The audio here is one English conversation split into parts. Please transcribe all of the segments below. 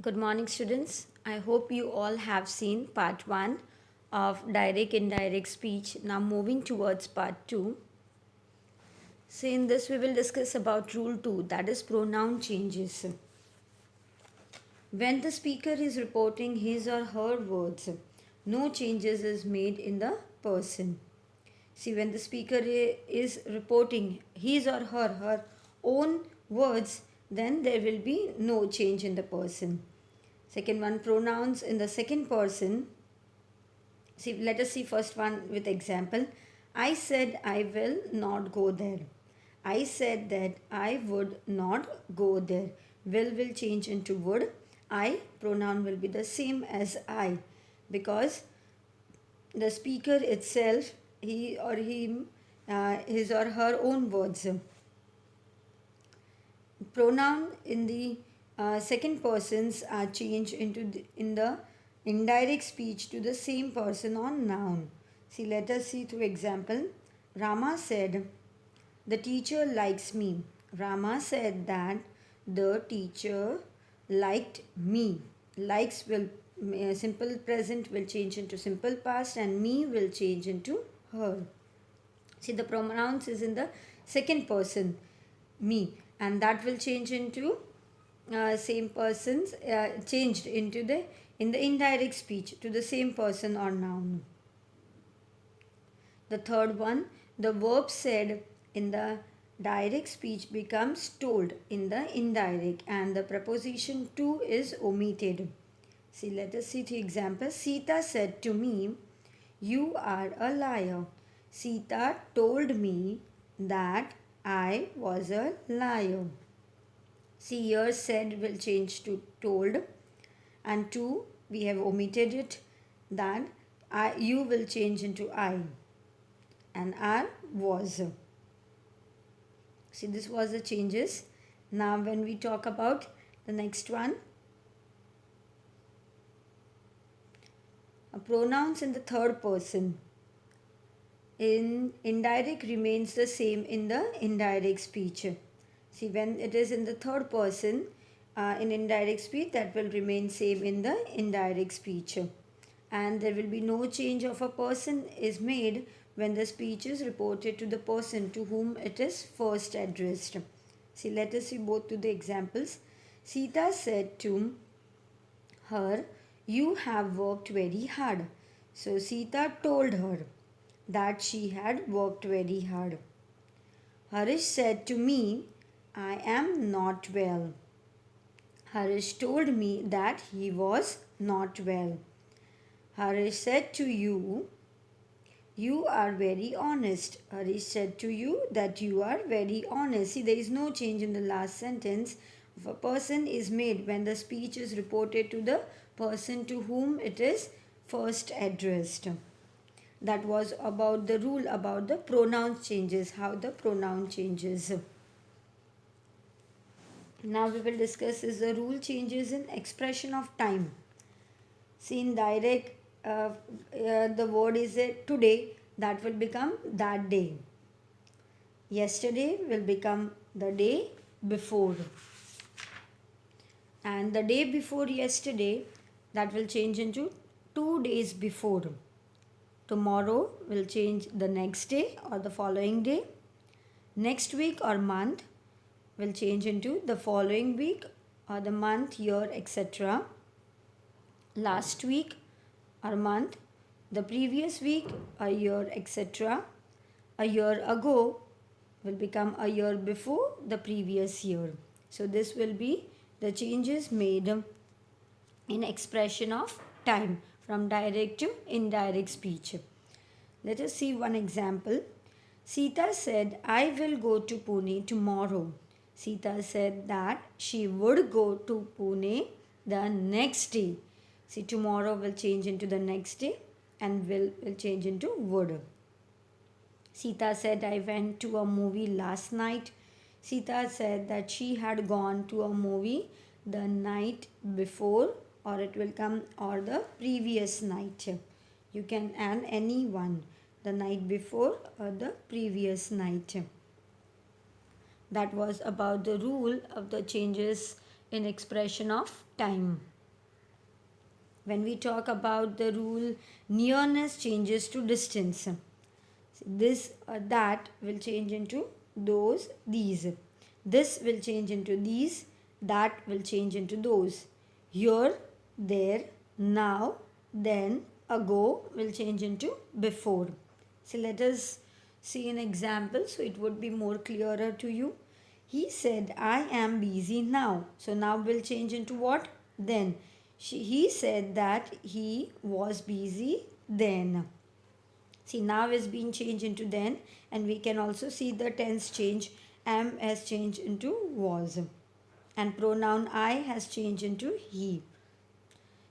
Good morning, students. I hope you all have seen part 1 of direct indirect speech. Now, moving towards part 2. So, in this, we will discuss about rule 2, that is pronoun changes. When the speaker is reporting his or her words, no changes is made in the person. See, when the speaker is reporting his or her own words, then there will be no change in the person. Second one, pronouns in the second person. See, let us see first one with example. I said I will not go there. I said that I would not go there. Will change into would. I pronoun will be the same as I, because the speaker itself, he or him, his or her own words. Pronoun in the second persons are changed in the indirect speech to the same person on noun. See, let us see through example. Rama said, the teacher likes me. Rama said that the teacher liked me. Likes will, simple present will change into simple past, and me will change into her. See, the pronouns is in the second person, me, and that will change into same persons, changed into the in the indirect speech to the same person or noun. The third one, the verb said in the direct speech becomes told in the indirect, and the preposition to is omitted. See, let us see the example. Sita said to me, you are a liar. Sita told me that I was a liar. See, here said will change to told, and to we have omitted it, that you will change into I, and are was. See, this was the changes. Now, when we talk about the next one, pronouns in the third person in indirect remains the same in the indirect speech. See, when it is in the third person in indirect speech, that will remain same in the indirect speech, and there will be no change of a person is made when the speech is reported to the person to whom it is first addressed. See, let us see both to the examples. Sita said to her, you have worked very hard. So Sita told her that she had worked very hard. Harish said to me, I am not well. Harish told me that he was not well. Harish said to you, you are very honest. Harish said to you that you are very honest. See, there is no change in the last sentence. If a person is made when the speech is reported to the person to whom it is first addressed. That was about the rule about the pronoun changes, how the pronoun changes. Now we will discuss is the rule changes in expression of time. See, in direct, the word is today, that will become that day. Yesterday will become the day before. And the day before yesterday, that will change into 2 days before. Tomorrow will change the next day or the following day. Next week or month will change into the following week or the month, year, etc. Last week or month, the previous week or year, etc. A year ago will become a year before the previous year. So this will be the changes made in expression of time from direct to indirect speech. Let us see one example. Sita said, I will go to Pune tomorrow. Sita said that she would go to Pune the next day. See, tomorrow will change into the next day and will change into would. Sita said, I went to a movie last night. Sita said that she had gone to a movie the night before, or it will come, or the previous night. You can add any one, the night before or the previous night. That was about the rule of the changes in expression of time. When we talk about the rule, nearness changes to distance. This or that will change into those, these. This will change into these, that will change into those. Here, there, now, then, ago will change into before. So let us see an example so it would be more clearer to you. He said, I am busy now. So now will change into what? Then. He said that he was busy then. See, now is being changed into then, and we can also see the tense change. Am has changed into was, and pronoun I has changed into he.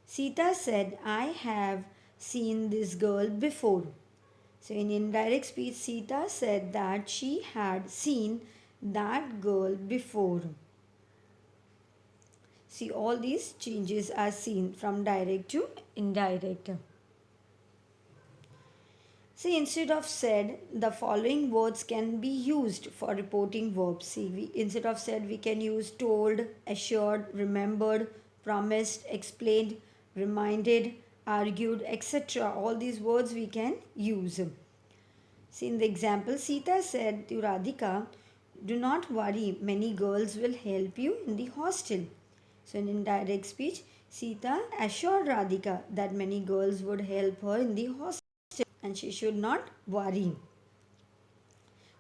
Sita said, I have seen this girl before. So, in indirect speech, Sita said that she had seen that girl before. See, all these changes are seen from direct to indirect. See, instead of said, the following words can be used for reporting verbs. See, instead of said, we can use told, assured, remembered, promised, explained, reminded, argued, etc. All these words we can use. See, in the example, Sita said to Radhika, do not worry, many girls will help you in the hostel. So, in indirect speech, Sita assured Radhika that many girls would help her in the hostel and she should not worry.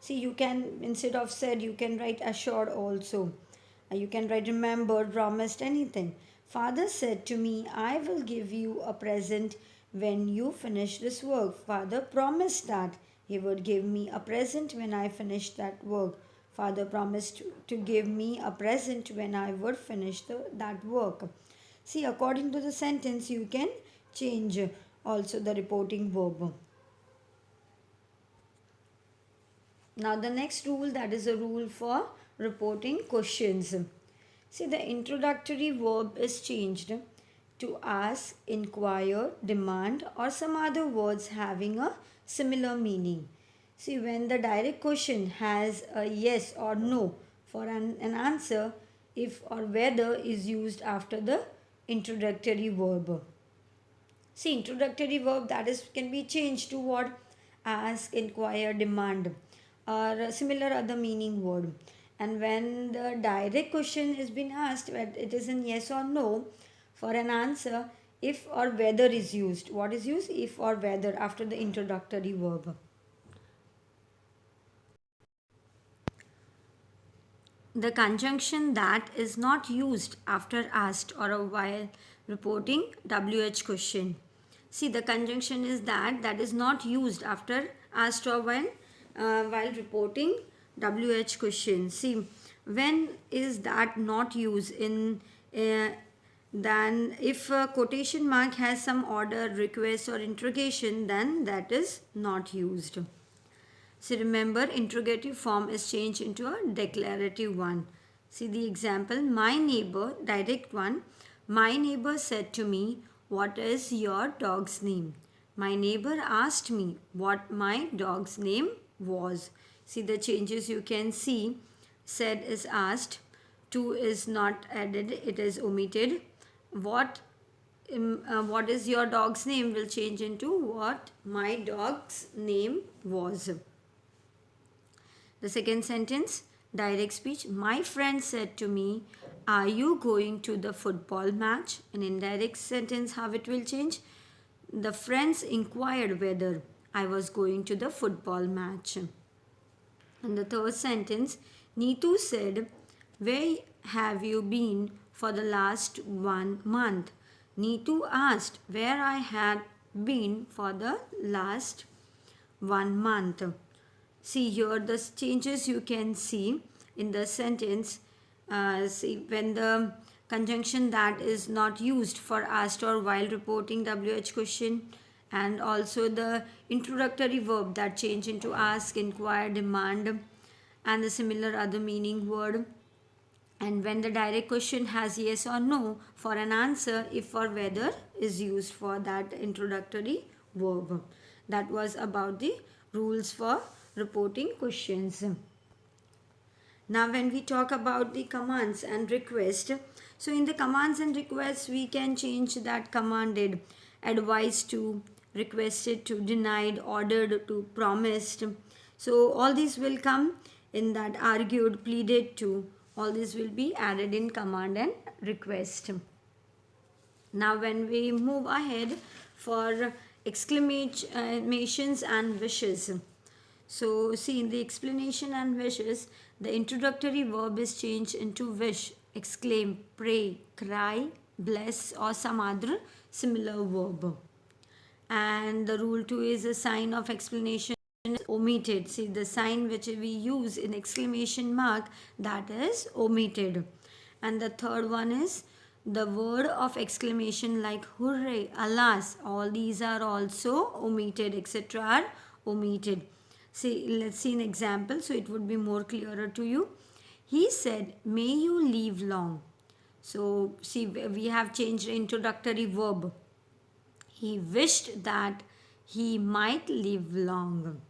See, you can, instead of said, you can write assured also. You can write remembered, promised, anything. Father said to me, I will give you a present when you finish this work. Father promised that he would give me a present when I finished that work. Father promised to give me a present when I would finish that work. See, according to the sentence, you can change also the reporting verb. Now the next rule, that is a rule for reporting questions. See, the introductory verb is changed to ask, inquire, demand, or some other words having a similar meaning. See, when the direct question has a yes or no for an answer, if or whether is used after the introductory verb. See, introductory verb, that is can be changed to what? Ask, inquire, demand, or similar other meaning word. And when the direct question is being asked, whether it is in yes or no, for an answer, if or whether is used. What is used? If or whether after the introductory verb. The conjunction that is not used after asked or while reporting WH question. See, the conjunction is that is not used after asked or while reporting WH question. See, when is that not used in then if a quotation mark has some order, request or interrogation, then that is not used. So remember, interrogative form is changed into a declarative one. See the example, my neighbor, direct one, my neighbor said to me, what is your dog's name? My neighbor asked me what my dog's name was. See the changes you can see. Said is asked, to is not added, it is omitted. What is your dog's name will change into what my dog's name was. The second sentence, direct speech. My friend said to me, are you going to the football match? An indirect sentence, how it will change? The friends inquired whether I was going to the football match. And the third sentence, Neetu said, where have you been for the last 1 month? Neetu asked where I had been for the last 1 month. See here the changes you can see in the sentence. See, when the conjunction that is not used for asked or while reporting WH question, and also the introductory verb that change into ask, inquire, demand, and the similar other meaning word. And when the direct question has yes or no for an answer, if or whether is used for that introductory verb. That was about the rules for reporting questions. Now, when we talk about the commands and request, so in the commands and requests, we can change that commanded, advised to, requested to, denied, ordered to, promised. So, all these will come in that argued, pleaded to. All this will be added in command and request. Now, when we move ahead for exclamations and wishes. So, see in the explanation and wishes, the introductory verb is changed into wish, exclaim, pray, cry, bless, or some other similar verb. And the rule 2 is a sign of explanation is omitted. See, the sign which we use in exclamation mark, that is omitted. And the third one is the word of exclamation like hooray, alas, all these are also omitted, etc. are omitted. See, let's see an example so it would be more clearer to you. He said, may you live long. So, see, we have changed the introductory verb. He wished that he might live long.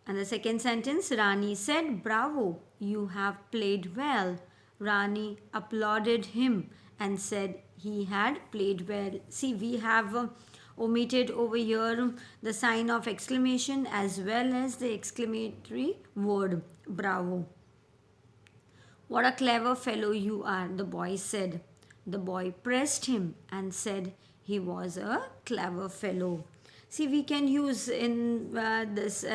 And the second sentence, Rani said, bravo, you have played well. Rani applauded him and said he had played well. See, we have omitted over here the sign of exclamation as well as the exclamatory word, bravo. What a clever fellow you are, the boy said. The boy pressed him and said he was a clever fellow. See, we can use in this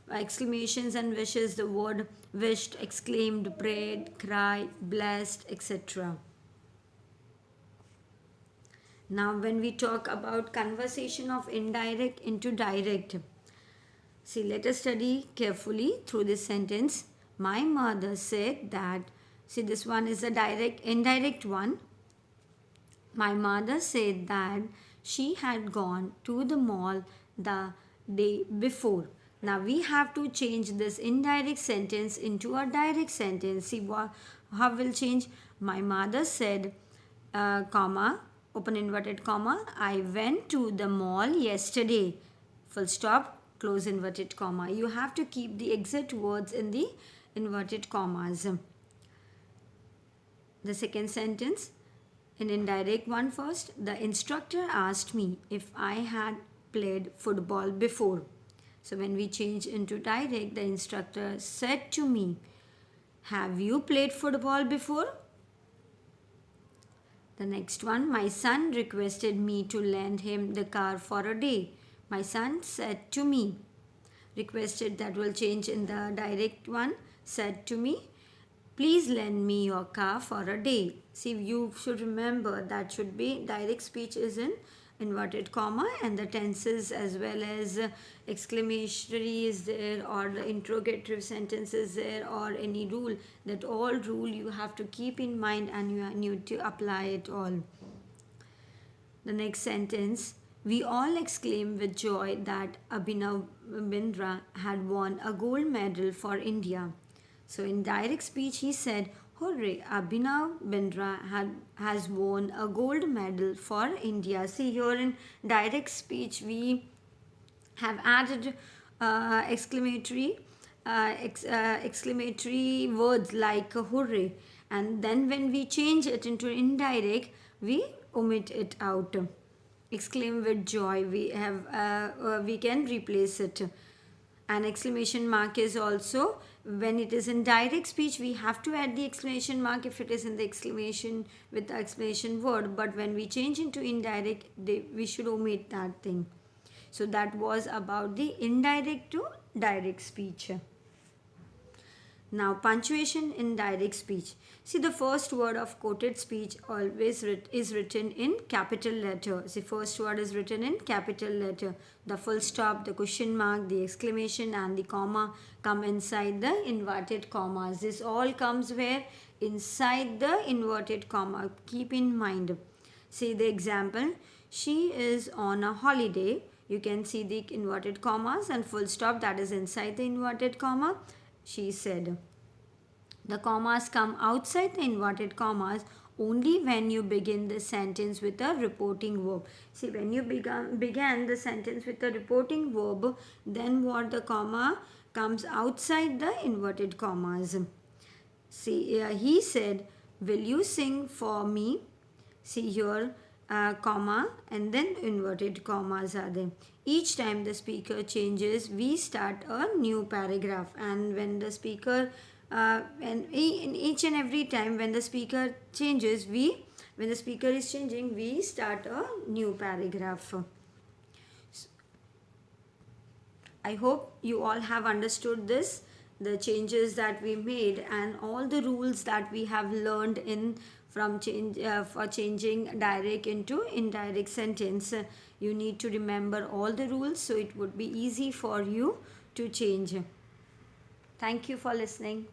exclamations and wishes the word wished, exclaimed, prayed, cried, blessed, etc. Now, when we talk about conversation of indirect into direct, see, let us study carefully through this sentence. My mother said that, see, this one is a indirect one. My mother said that she had gone to the mall the day before. Now we have to change this indirect sentence into a direct sentence. See how will change? My mother said, comma, open inverted comma, I went to the mall yesterday. Full stop, close inverted comma. You have to keep the exact words in the inverted commas. The second sentence, an indirect one first. The instructor asked me if I had played football before. So when we change into direct, the instructor said to me, have you played football before? The next one, my son requested me to lend him the car for a day. My son said to me, requested, that will change in the direct one, said to me, please lend me your car for a day. See, you should remember that should be direct speech is in inverted comma, and the tenses as well as exclamatory is there, or the interrogative sentence is there, or any rule, that all rule you have to keep in mind and you need to apply it all. The next sentence, we all exclaimed with joy that Abhinav Bindra had won a gold medal for India. So in direct speech, he said, hooray, Abhinav Bindra has won a gold medal for India. See, here in direct speech, we have added exclamatory words like hooray. And then when we change it into indirect, we omit it out. Exclaim with joy, we can replace it. An exclamation mark is also, when it is in direct speech, we have to add the exclamation mark if it is in the exclamation with the exclamation word, but when we change into indirect, we should omit that thing. So that was about the indirect to direct speech. Now, punctuation in direct speech. See, the first word of quoted speech always is written in capital letter. See, first word is written in capital letter. The full stop, the question mark, the exclamation and the comma come inside the inverted commas. This all comes where? Inside the inverted comma. Keep in mind. See the example. She is on a holiday. You can see the inverted commas and full stop, that is inside the inverted comma. She said. The commas come outside the inverted commas only when you begin the sentence with a reporting verb. See, when you began the sentence with a reporting verb, then what the comma comes outside the inverted commas. See, he said, "Will you sing for me?" See here, comma, and then inverted commas are there. Each time the speaker changes, we start a new paragraph. And when the speaker, in each and every time when the speaker changes, when the speaker is changing, we start a new paragraph. I hope you all have understood this, the changes that we made, and all the rules that we have learned in from change for changing direct into indirect sentence. You need to remember all the rules so it would be easy for you to change. Thank you for listening.